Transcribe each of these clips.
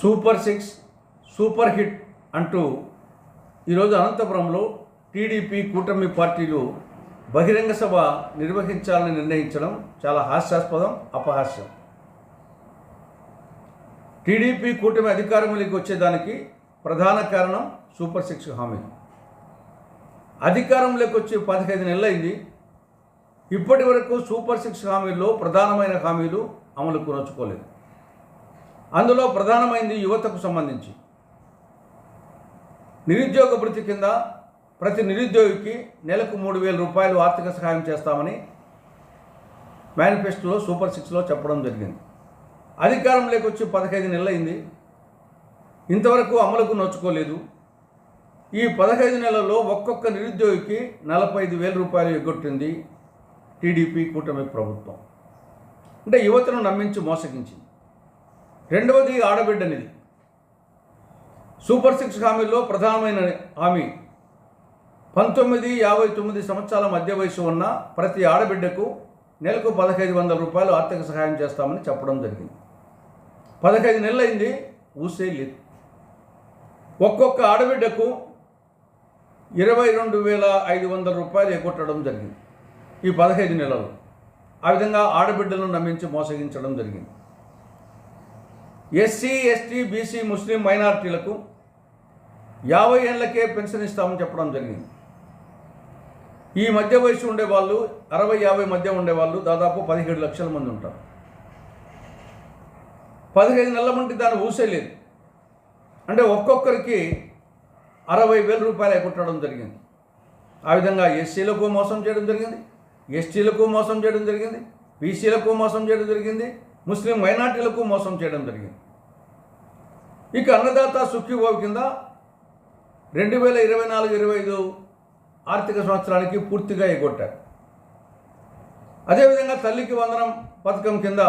Super six super hit అంటూ ఈరోజు అనంతపురంలో టీడీపీ కూటమి పార్టీలు బహిరంగ సభ నిర్వహించాలని నిర్ణయించడం చాలా హాస్యాస్పదం, అపహాస్యం. టీడీపీ కూటమి అధికారంలోకి వచ్చేదానికి ప్రధాన కారణం సూపర్ సిక్స్ హామీలు. అధికారంలోకి వచ్చి 15 నెలలైంది. ఇప్పటి వరకు సూపర్ సిక్స్ హామీల్లో ప్రధానమైన హామీలు అమలుకు నోచుకోలేదు. అందులో ప్రధానమైనది యువతకు సంబంధించి నిరుద్యోగ భృతి కింద ప్రతి నిరుద్యోగికి నెలకు 3,000 రూపాయలు ఆర్థిక సహాయం చేస్తామని మేనిఫెస్టోలో సూపర్ సిక్స్లో చెప్పడం జరిగింది. అధికారంలోకి వచ్చి 15 నెలలైంది. ఇంతవరకు అమలుకు నోచుకోలేదు. ఈ 15 నెలల్లో ఒక్కొక్క నిరుద్యోగికి 45,000 రూపాయలు ఎగ్గొట్టింది టీడీపీ కూటమి ప్రభుత్వం. అంటే యువతను నమ్మించి మోసగించింది. రెండవది ఆడబిడ్డనిది. సూపర్ సిక్స్ హామీల్లో ప్రధానమైన హామీ 19-59 సంవత్సరాల మధ్య వయసు ఉన్న ప్రతి ఆడబిడ్డకు నెలకు 1,500 రూపాయలు ఆర్థిక సహాయం చేస్తామని చెప్పడం జరిగింది. 15 నెలలైంది, ఊసే లేదు. ఒక్కొక్క ఆడబిడ్డకు 22,500 రూపాయలు ఎగ్గొట్టడం జరిగింది ఈ 15 నెలల్లో. ఆ విధంగా ఆడబిడ్డలను నమ్మించి మోసగించడం జరిగింది. ఎస్సీ, ఎస్టీ, బీసీ, ముస్లిం మైనారిటీలకు 50 ఏళ్లకే పెన్షన్ ఇస్తామని చెప్పడం జరిగింది. ఈ మధ్య వయసు ఉండేవాళ్ళు 60-50 మధ్య ఉండేవాళ్ళు దాదాపు 17 లక్షల మంది ఉంటారు. 15 నెలల నుండి దాన్ని ఊసేయలేదు. అంటే ఒక్కొక్కరికి 60,000 రూపాయలు ఎగ్గొట్టడం జరిగింది. ఆ విధంగా ఎస్సీలకు మోసం చేయడం జరిగింది, ఎస్టీలకు మోసం చేయడం జరిగింది, బీసీలకు మోసం చేయడం జరిగింది, ముస్లిం మైనార్టీలకు మోసం చేయడం జరిగింది. ఇక అన్నదాత సుఖీభవ కింద 2024-25 ఆర్థిక సంవత్సరానికి పూర్తిగా ఎగ్గొట్టారు. అదేవిధంగా తల్లికి వందనం పథకం కింద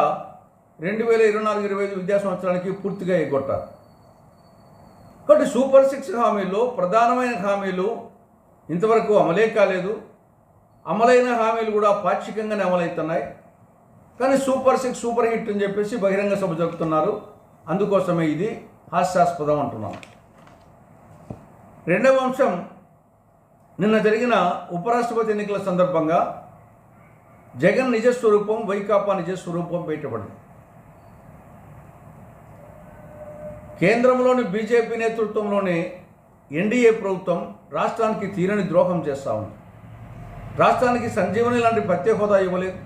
2024-25 విద్యా సంవత్సరానికి పూర్తిగా ఎగ్గొట్టారు. కాబట్టి సూపర్ సిక్స్ హామీల్లో ప్రధానమైన హామీలు ఇంతవరకు అమలే కాలేదు. అమలైన హామీలు కూడా పాక్షికంగానే అమలవుతున్నాయి. కానీ సూపర్ సిక్స్ సూపర్ హిట్ అని చెప్పేసి బహిరంగ సభ జరుపుతున్నారు. అందుకోసమే ఇది హాస్యాస్పదం అంటున్నాం. రెండవ అంశం, నిన్న జరిగిన ఉపరాష్ట్రపతి ఎన్నికల సందర్భంగా జగన్ నిజస్వరూపం, వైకాపా నిజస్వరూపం బయటపడింది. కేంద్రంలోని బీజేపీ నేతృత్వంలోని ఎన్డీఏ ప్రభుత్వం రాష్ట్రానికి తీరని ద్రోహం చేస్తూ ఉంది. రాష్ట్రానికి సంజీవని లాంటి ప్రత్యేక హోదా ఇవ్వలేదు.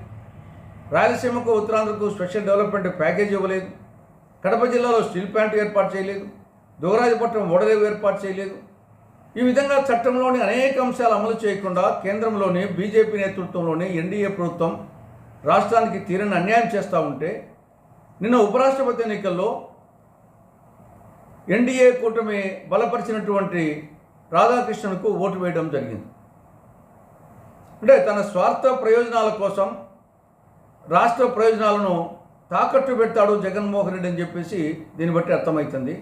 రాయలసీమకు, ఉత్తరాంధ్రకు స్పెషల్ డెవలప్మెంట్ ప్యాకేజ్ ఇవ్వలేదు. కడప జిల్లాలో స్టీల్ ప్లాంట్ ఏర్పాటు చేయలేదు. దుగరాజపట్నం ఓడరేవు ఏర్పాటు చేయలేదు. ఈ విధంగా చట్టంలోని అనేక అంశాలు అమలు చేయకుండా కేంద్రంలోని బీజేపీ నేతృత్వంలోని ఎన్డీఏ ప్రభుత్వం రాష్ట్రానికి తీరని అన్యాయం చేస్తూ ఉంటే నిన్న ఉపరాష్ట్రపతి ఎన్నికల్లో ఎన్డీఏ కూటమి బలపరిచినటువంటి రాధాకృష్ణన్కు ఓటు వేయడం జరిగింది. అంటే తన స్వార్థ ప్రయోజనాల కోసం రాష్ట్ర ప్రయోజనాలను తాకట్టు పెడతాడు జగన్మోహన్ రెడ్డి అని చెప్పేసి దీన్ని బట్టి అర్థమవుతుంది.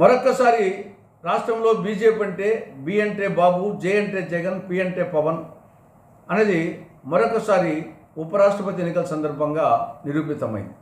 మరొక్కసారి రాష్ట్రంలో బీజేపీ అంటే బి అంటే బాబు, జే అంటే జగన్, పి అంటే పవన్ అనేది మరొకసారి ఉపరాష్ట్రపతి ఎన్నికల సందర్భంగా నిరూపితమైంది.